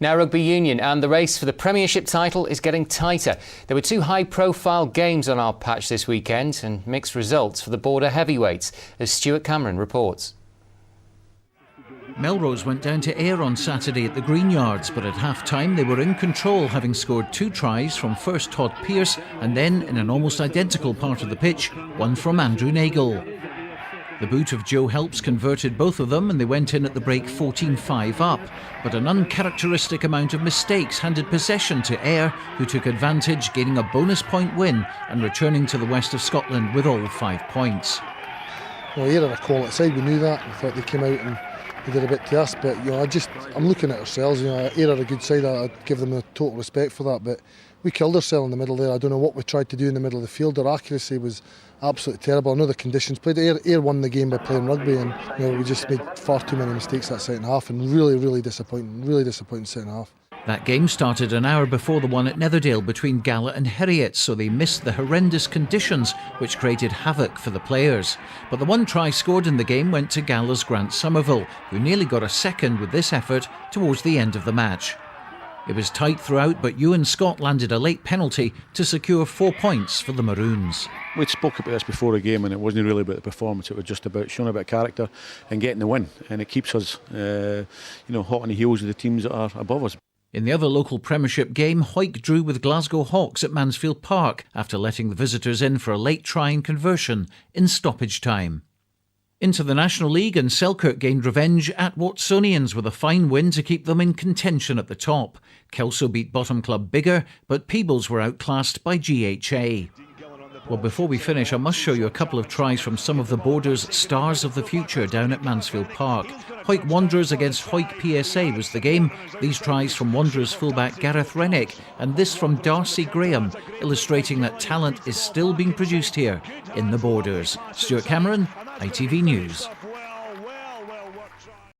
Now Rugby Union, and the race for the Premiership title is getting tighter. There were two high-profile games on our patch this weekend and mixed results for the border heavyweights, as Stuart Cameron reports. Melrose went down to Ayr on Saturday at the Green Yards, but at half-time they were in control, having scored 2 tries from first Todd Pearce and then, in an almost identical part of the pitch, one from Andrew Nagle. The boot of Joe Helps converted both of them and they went in at the break 14-5 up, but an uncharacteristic amount of mistakes handed possession to Ayr, who took advantage, gaining a bonus point win and returning to the west of Scotland with all 5 points. Well, Ayr are a quality side, we knew that. I thought they came out and they did a bit to us, but I'm looking at ourselves. Ayr are a good side. I'd give them the total respect for that, but we killed ourselves in the middle there. I don't know what we tried to do in the middle of the field. Our accuracy was absolutely terrible. I know the conditions played. Ayr won the game by playing rugby, and we just made far too many mistakes that second half, and really disappointing second half. That game started an hour before the one at Netherdale between Gala and Heriot, so they missed the horrendous conditions which created havoc for the players. But the one try scored in the game went to Gala's Grant Somerville, who nearly got a second with this effort towards the end of the match. It was tight throughout, but Ewan Scott landed a late penalty to secure 4 points for the Maroons. We'd spoke about this before the game, and it wasn't really about the performance. It was just about showing a bit of character and getting the win, and it keeps us hot on the heels of the teams that are above us. In the other local Premiership game, Hawick drew with Glasgow Hawks at Mansfield Park after letting the visitors in for a late try and conversion in stoppage time. Into the National League, and Selkirk gained revenge at Watsonians with a fine win to keep them in contention at the top. Kelso beat bottom club Biggar, but Peebles were outclassed by GHA. Well, before we finish, I must show you a couple of tries from some of the Borders' stars of the future down at Mansfield Park. Hawick Wanderers against Hawick PSA was the game. These tries from Wanderers fullback Gareth Rennick, and this from Darcy Graham, illustrating that talent is still being produced here in the Borders. Stuart Cameron, ITV News.